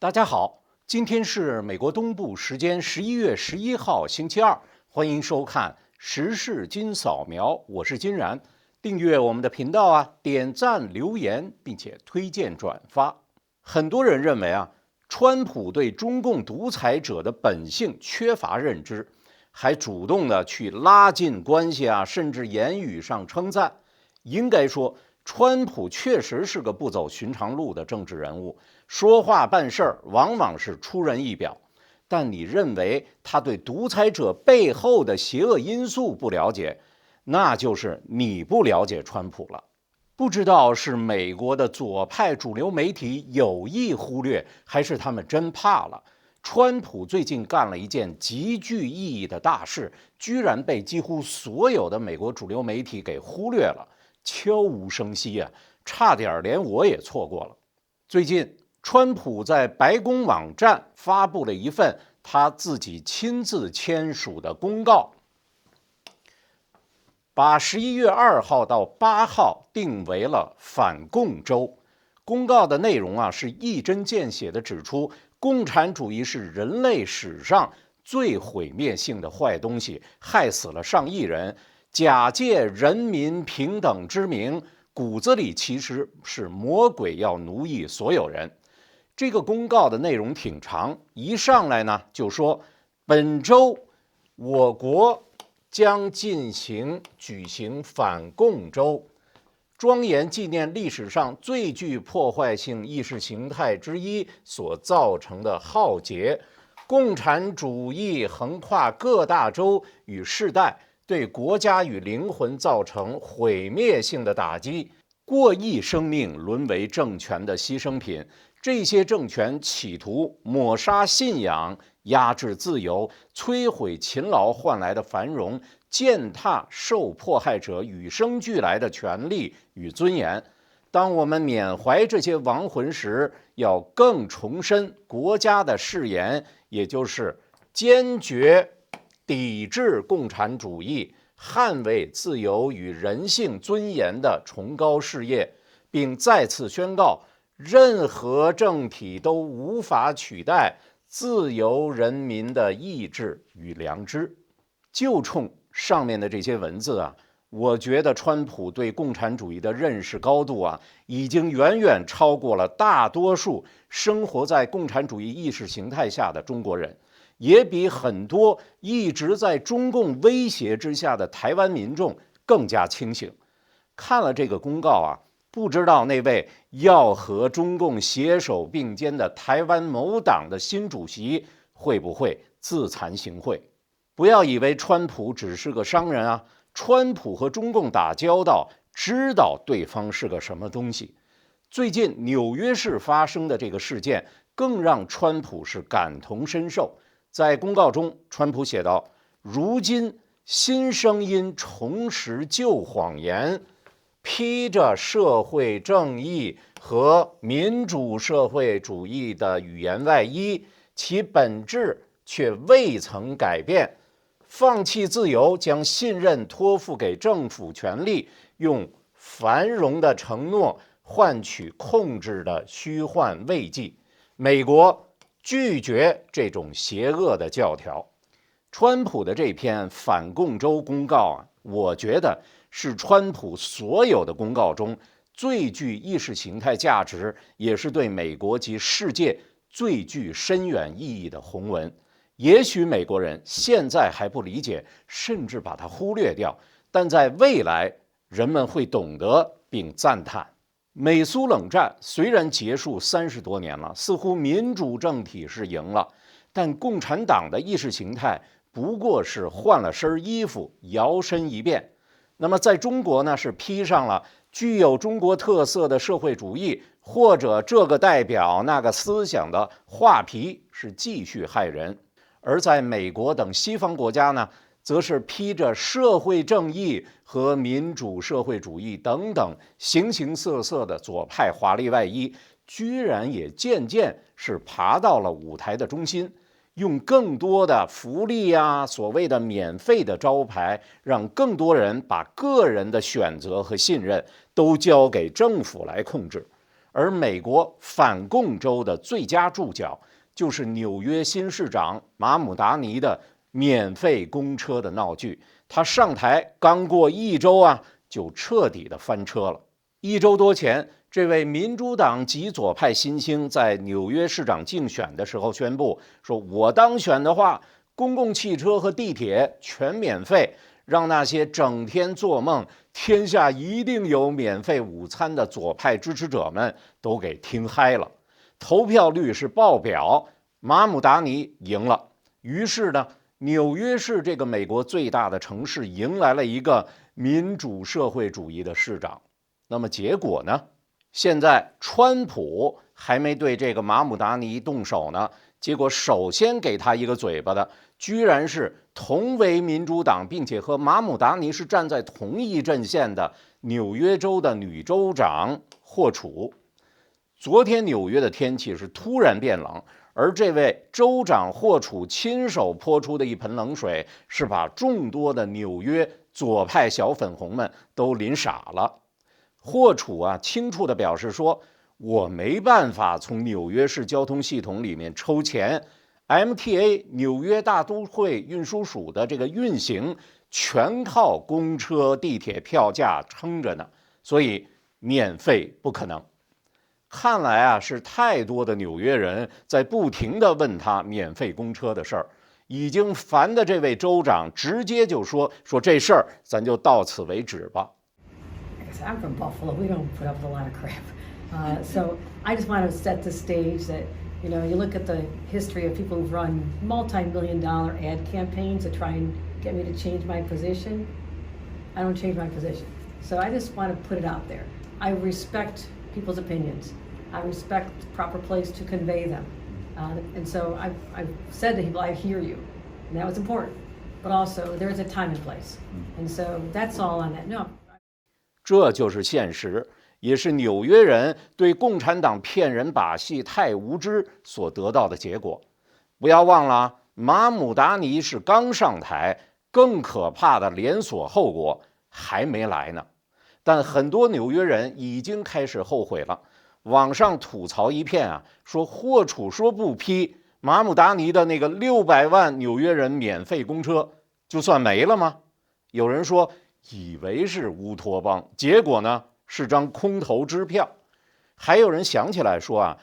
大家好，今天是美国东部时间11月11号，星期二，欢迎收看时事金扫描，我是金然。订阅我们的频道啊，点赞留言，并且推荐转发。很多人认为川普对中共独裁者的本性缺乏认知，还主动的去拉近关系甚至言语上称赞。应该说，川普确实是个不走寻常路的政治人物，说话办事儿往往是出人意表。但你认为他对独裁者背后的邪恶因素不了解，那就是你不了解川普了。不知道是美国的左派主流媒体有意忽略，还是他们真怕了。川普最近干了一件极具意义的大事，居然被几乎所有的美国主流媒体给忽略了，悄无声息差点连我也错过了。最近，川普在白宫网站发布了一份他自己亲自签署的公告，把11月2号到8号定为了反共周。公告的内容是一针见血地指出，共产主义是人类史上最毁灭性的坏东西，害死了上亿人，假借人民平等之名，骨子里其实是魔鬼要奴役所有人。这个公告的内容挺长，一上来呢就说，本周我国将举行反共周，庄严纪念历史上最具破坏性意识形态之一所造成的浩劫。共产主义横跨各大洲与世代，对国家与灵魂造成毁灭性的打击，过亿生命沦为政权的牺牲品。这些政权企图抹杀信仰，压制自由，摧毁勤劳换来的繁荣，践踏受迫害者与生俱来的权利与尊严。当我们缅怀这些亡魂时，要更重申国家的誓言，也就是坚决抵制共产主义，捍卫自由与人性尊严的崇高事业，并再次宣告，任何政体都无法取代自由人民的意志与良知。就冲上面的这些文字我觉得川普对共产主义的认识高度已经远远超过了大多数生活在共产主义意识形态下的中国人，也比很多一直在中共威胁之下的台湾民众更加清醒。看了这个公告不知道那位要和中共携手并肩的台湾某党的新主席会不会自惭形秽。不要以为川普只是个商人川普和中共打交道，知道对方是个什么东西。最近纽约市发生的这个事件更让川普是感同身受。在公告中，川普写道，如今新声音重拾旧谎言，披着社会正义和民主社会主义的语言外衣，其本质却未曾改变。放弃自由，将信任托付给政府权力，用繁荣的承诺换取控制的虚幻慰藉。美国拒绝这种邪恶的教条。川普的这篇反共周公告我觉得是川普所有的公告中最具意识形态价值，也是对美国及世界最具深远意义的宏文。也许美国人现在还不理解，甚至把它忽略掉，但在未来人们会懂得并赞叹。美苏冷战虽然结束30多年了，似乎民主政体是赢了，但共产党的意识形态不过是换了身衣服，摇身一变。那么在中国呢，是披上了具有中国特色的社会主义，或者这个代表那个思想的画皮，是继续害人。而在美国等西方国家呢，则是披着社会正义和民主社会主义等等形形色色的左派华丽外衣，居然也渐渐是爬到了舞台的中心，用更多的福利所谓的免费的招牌，让更多人把个人的选择和信任都交给政府来控制。而美国反共州的最佳注脚就是纽约新市长马姆达尼的免费公车的闹剧。他上台刚过1周啊，就彻底的翻车了。1周多前，这位民主党极左派新星在纽约市长竞选的时候宣布说，我当选的话，公共汽车和地铁全免费，让那些整天做梦天下一定有免费午餐的左派支持者们都给听嗨了。投票率是爆表，马姆达尼赢了。于是呢，纽约市这个美国最大的城市迎来了一个民主社会主义的市长。那么结果呢？现在川普还没对这个马姆达尼动手呢，结果首先给他一个嘴巴的，居然是同为民主党，并且和马姆达尼是站在同一阵线的纽约州的女州长霍楚。昨天纽约的天气是突然变冷，而这位州长霍楚亲手泼出的一盆冷水，是把众多的纽约左派小粉红们都淋傻了。霍楚啊，清楚地表示说，我没办法从纽约市交通系统里面抽钱， MTA 纽约大都会运输署的这个运行全靠公车地铁票价撑着呢，所以免费不可能。看来啊，是太多的纽约人在不停地问他免费公车的事儿，已经烦的这位州长直接就说这事儿咱就到此为止吧。I'm from Buffalo. We don't put up with a lot of crap. So I just want to set the stage that, you know, you look at the history of people who've run multi-million-dollar ad campaigns to try and get me to change my position. I don't change my position. So I just want to put it out there. I respect people's opinions. I respect the proper place to convey them. And so I've said to people, I hear you. And that was important. But also, there's a time and place. And so that's all on that. No. 这就是现实，也是纽约人对共产党骗人把戏太无知所得到的结果。不要忘了，马姆达尼是刚上台，更可怕的连锁后果还没来呢。但很多纽约人已经开始后悔了，网上吐槽一片啊，说霍楚说不批马姆达尼的那个600万纽约人免费公车，就算没了吗？有人说，以为是乌托邦，结果呢是张空头支票。还有人想起来说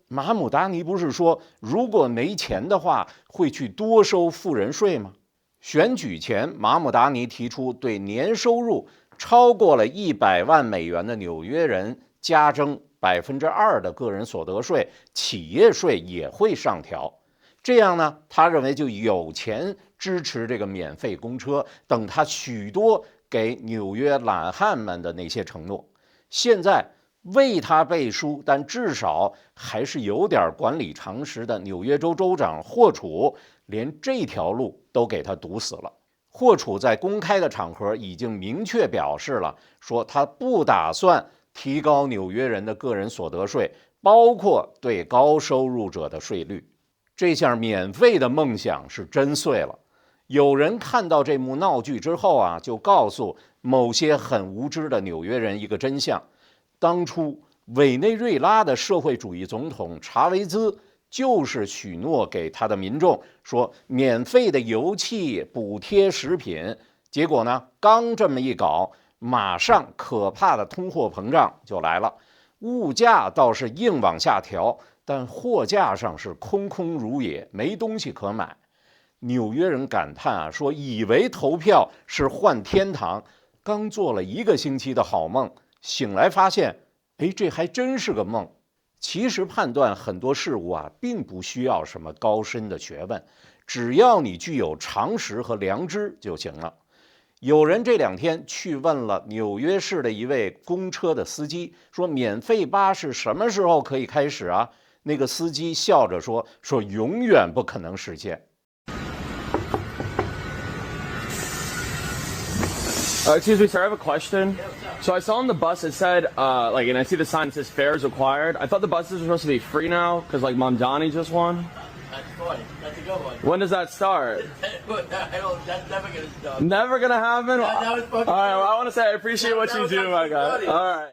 马姆达尼不是说如果没钱的话会去多收富人税吗？选举前，马姆达尼提出对年收入超过了100万美元的纽约人加征2%的个人所得税，企业税也会上调。这样呢，他认为就有钱支持这个免费公车，等他许多给纽约懒汉们的那些承诺。现在为他背书，但至少还是有点管理常识的纽约州州长霍楚，连这条路都给他堵死了。霍楚在公开的场合已经明确表示了，说他不打算提高纽约人的个人所得税，包括对高收入者的税率。这下免费的梦想是真碎了。有人看到这幕闹剧之后啊，就告诉某些很无知的纽约人一个真相：当初委内瑞拉的社会主义总统查韦兹就是许诺给他的民众说免费的油气补贴食品，结果呢，刚这么一搞，马上可怕的通货膨胀就来了，物价倒是硬往下调，但货架上是空空如也，没东西可买。纽约人感叹啊，说以为投票是换天堂，刚做了1个星期的好梦，醒来发现，这还真是个梦。其实判断很多事物啊，并不需要什么高深的学问，只要你具有常识和良知就行了。有人这2天去问了纽约市的一位公车的司机，说免费巴士什么时候可以开始啊？那个司机笑着说永远不可能实现。Excuse me, sir, I have a question. So I saw on the bus it said, and I see the sign that says fares required. I thought the buses were supposed to be free now because, Mamdani just won. That's funny. That's a good one. When does that start? That's never gonna stop. Never gonna happen? That was fucking All right, well, I want to say I appreciate what you do, my guy. All right.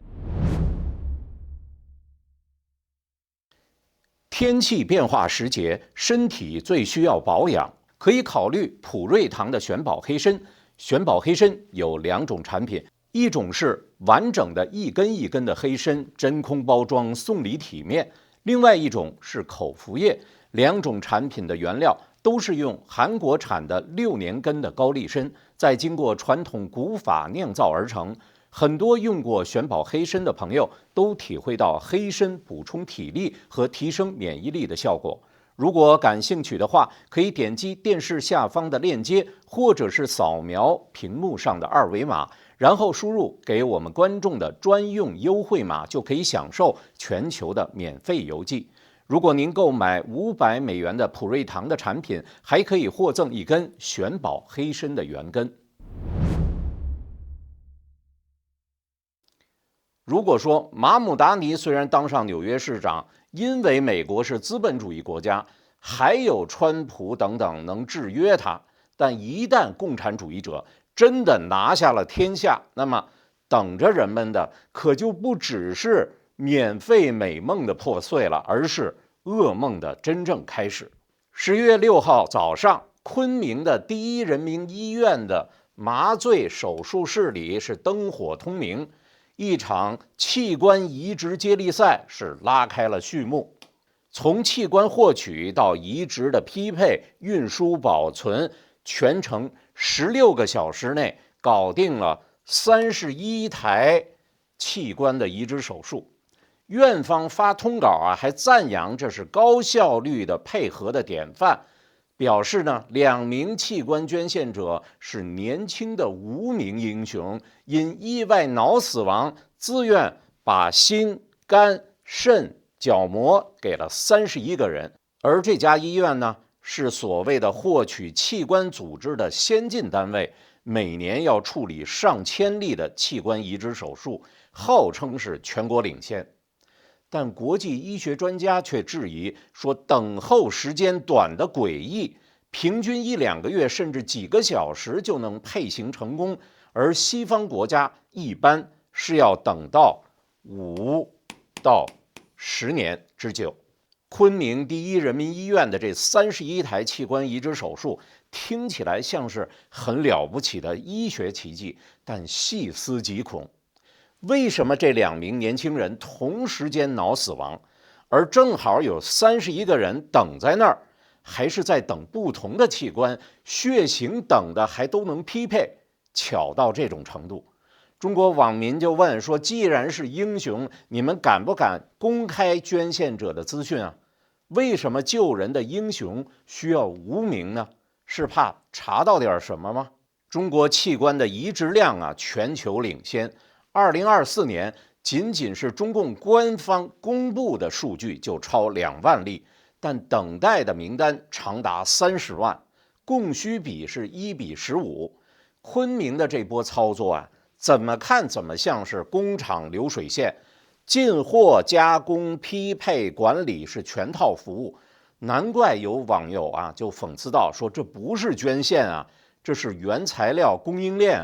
天气变化时节，身体最需要保养，可以考虑普瑞堂的选宝黑参。选宝黑参有2种产品，一种是完整的一根一根的黑参，真空包装，送礼体面；另外一种是口服液。2种产品的原料都是用韩国产的6年根的高丽参，再经过传统古法酿造而成。很多用过选宝黑参的朋友都体会到黑参补充体力和提升免疫力的效果。如果感兴趣的话，可以点击电视下方的链接，或者是扫描屏幕上的2维码，然后输入给我们观众的专用优惠码，就可以享受全球的免费邮寄。如果您购买500美元的普瑞堂的产品，还可以获赠1根选宝黑参的原根。如果说马姆达尼虽然当上纽约市长，因为美国是资本主义国家，还有川普等等能制约他，但一旦共产主义者真的拿下了天下，那么等着人们的可就不只是免费美梦的破碎了，而是噩梦的真正开始。10月6号早上，昆明的第一人民医院的麻醉手术室里是灯火通明，一场器官移植接力赛是拉开了序幕。从器官获取到移植的匹配、运输、保存，全程16个小时内搞定了31台器官的移植手术。院方发通稿还赞扬这是高效率的配合的典范，表示呢2名器官捐献者是年轻的无名英雄，因意外脑死亡自愿把心、肝、肾、角膜给了31个人。而这家医院呢是所谓的获取器官组织的先进单位，每年要处理上千例的器官移植手术，号称是全国领先。但国际医学专家却质疑说，等候时间短的诡异，平均1-2个月甚至几个小时就能配型成功，而西方国家一般是要等到5到10年之久。昆明第一人民医院的这31台器官移植手术听起来像是很了不起的医学奇迹，但细思极恐。为什么这2名年轻人同时间脑死亡，而正好有31个人等在那儿，还是在等不同的器官，血型等的还都能匹配，巧到这种程度？中国网民就问说，既然是英雄，你们敢不敢公开捐献者的资讯啊？为什么救人的英雄需要无名呢？是怕查到点什么吗？中国器官的移植量全球领先。2024年仅仅是中共官方公布的数据就超2万例，但等待的名单长达30万，供需比是1比15。昆明的这波操作怎么看怎么像是工厂流水线，进货、加工、匹配、管理是全套服务。难怪有网友就讽刺到说，这不是捐献这是原材料供应链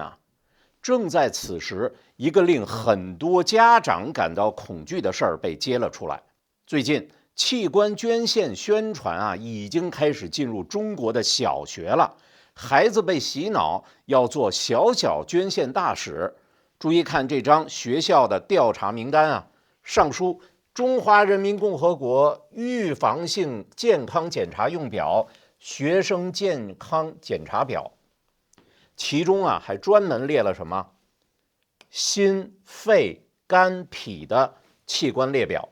正在此时，一个令很多家长感到恐惧的事儿被揭了出来。最近，器官捐献宣传已经开始进入中国的小学了，孩子被洗脑要做小小捐献大使。注意看这张学校的调查名单上书中华人民共和国预防性健康检查用表、学生健康检查表。其中还专门列了什么心、肺、肝、脾的器官列表，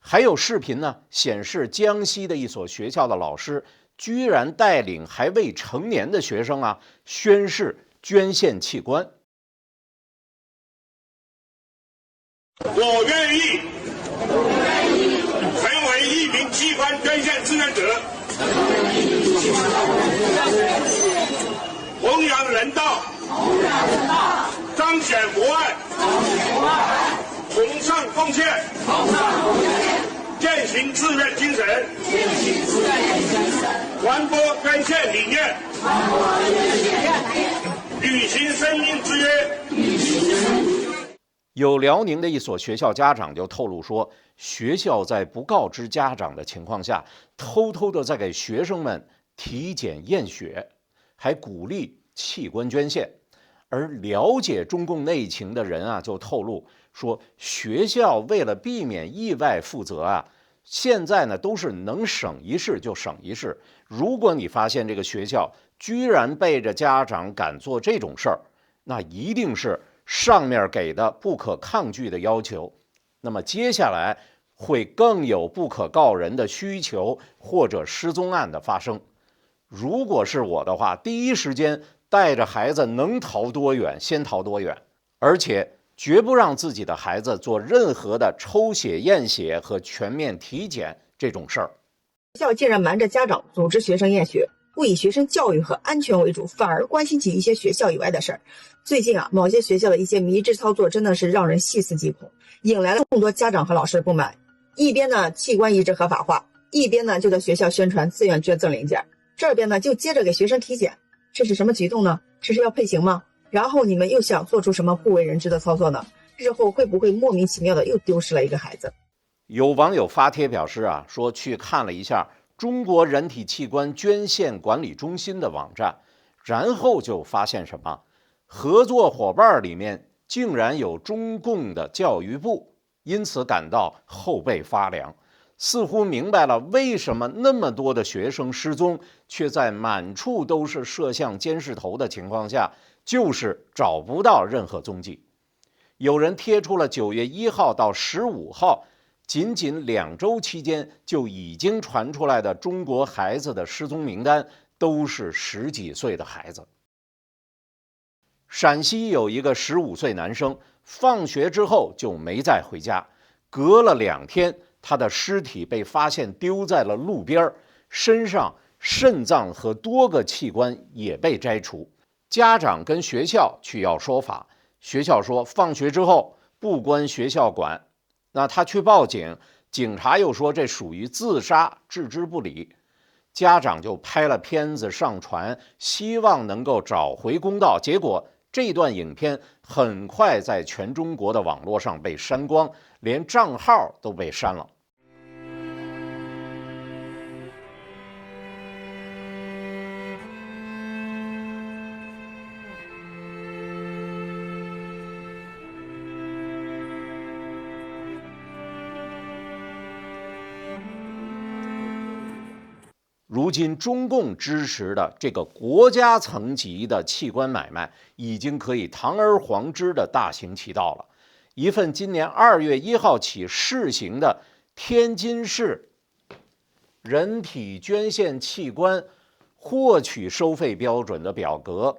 还有视频显示江西的一所学校的老师居然带领还未成年的学生宣誓捐献器官。我愿意成为1名器官捐献志愿者，弘扬人道，彰显博爱，崇尚贡献，践行志愿精神，传播捐献理念，履行生命之约。有辽宁的一所学校家长就透露说，学校在不告知家长的情况下，偷偷的在给学生们体检验血，还鼓励器官捐献。而了解中共内情的人啊，就透露说，学校为了避免意外负责啊，现在呢都是能省一事就省一事。如果你发现这个学校居然背着家长敢做这种事儿，那一定是上面给的不可抗拒的要求。那么接下来会更有不可告人的需求或者失踪案的发生。如果是我的话，第一时间带着孩子能逃多远先逃多远，而且绝不让自己的孩子做任何的抽血验血和全面体检这种事儿。学校竟然瞒着家长组织学生验血，不以学生教育和安全为主，反而关心起一些学校以外的事儿。最近啊，某些学校的一些迷之操作真的是让人细思极恐，引来了众多家长和老师的不满。一边呢器官移植合法化，一边呢就在学校宣传自愿捐赠零件，这边呢就接着给学生体检，这是什么举动呢？这是要配型吗？然后你们又想做出什么不为人知的操作呢？日后会不会莫名其妙的又丢失了一个孩子？有网友发帖表示啊，说去看了一下中国人体器官捐献管理中心的网站，然后就发现什么？合作伙伴里面竟然有中共的教育部，因此感到后背发凉，似乎明白了为什么那么多的学生失踪，却在满处都是摄像监视头的情况下，就是找不到任何踪迹。有人贴出了9月1号到15号仅仅2周期间就已经传出来的中国孩子的失踪名单，都是10几岁的孩子。陕西有一个15岁男生，放学之后就没再回家，隔了2天，他的尸体被发现丢在了路边，身上肾脏和多个器官也被摘除。家长跟学校去要说法，学校说放学之后不关学校管。那他去报警，警察又说这属于自杀，置之不理。家长就拍了片子上传，希望能够找回公道。结果这段影片很快在全中国的网络上被删光，连账号都被删了。如今中共支持的这个国家层级的器官买卖，已经可以堂而皇之的大行其道了。一份今年2月1号起试行的天津市人体捐献器官获取收费标准的表格，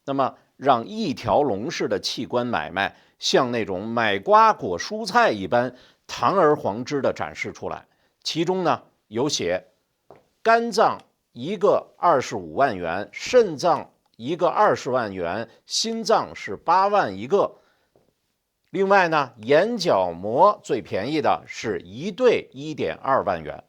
那么让一条龙式的器官买卖像那种买瓜果蔬菜一般堂而皇之的展示出来。其中呢有写肝脏一个25万元，肾脏一个20万元，心脏是8万一个。另外呢，眼角膜最便宜的是1对1.2万元。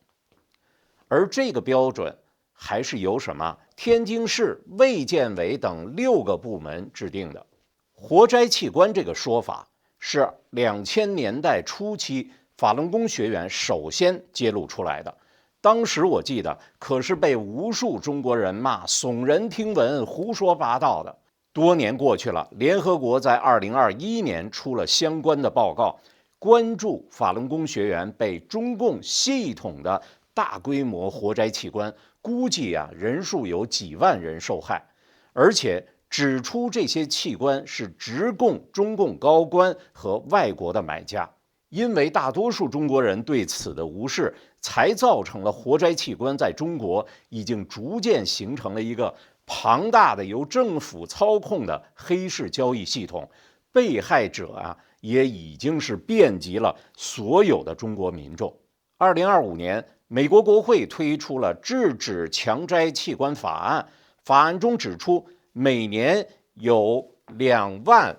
而这个标准还是由什么天津市卫健委等6个部门制定的。活摘器官这个说法是2000年代初期法轮功学员首先揭露出来的。当时我记得可是被无数中国人骂耸人听闻、胡说八道的。多年过去了，联合国在2021年出了相关的报告，关注法轮功学员被中共系统的大规模活摘器官，估计人数有几万人受害，而且指出这些器官是直供中共高官和外国的买家。因为大多数中国人对此的无视，才造成了活摘器官在中国已经逐渐形成了一个庞大的由政府操控的黑市交易系统，被害者也已经是遍及了所有的中国民众。2025年，美国国会推出了制止强摘器官法案，法案中指出，每年有25000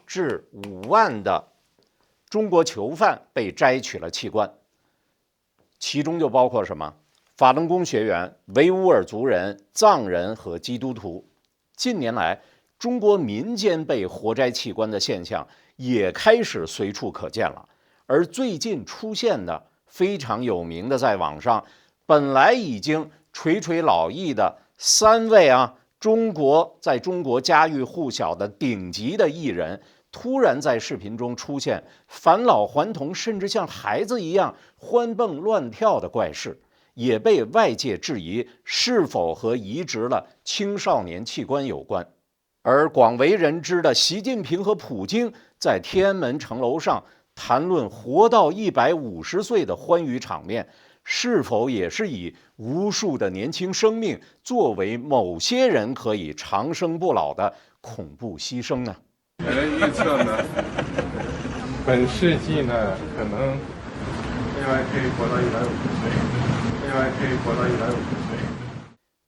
至5万的中国囚犯被摘取了器官，其中就包括什么？法轮功学员、维吾尔族人、藏人和基督徒。近年来，中国民间被活摘器官的现象也开始随处可见了，而最近出现的非常有名的，在网上本来已经垂垂老矣的3位在中国家喻户晓的顶级的艺人，突然在视频中出现返老还童，甚至像孩子一样欢蹦乱跳的怪事，也被外界质疑是否和移植了青少年器官有关。而广为人知的习近平和普京在天安门城楼上谈论活到150岁的欢愉场面，是否也是以无数的年轻生命作为某些人可以长生不老的恐怖牺牲呢？我的预测呢，本世纪呢，可能未来可以活到150岁。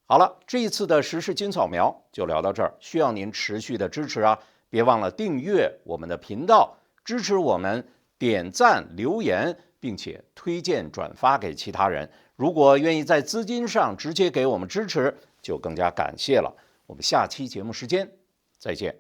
好了，这一次的时事金扫描就聊到这儿，需要您持续的支持啊！别忘了订阅我们的频道，支持我们，点赞、留言，并且推荐转发给其他人。如果愿意在资金上直接给我们支持，就更加感谢了。我们下期节目时间再见。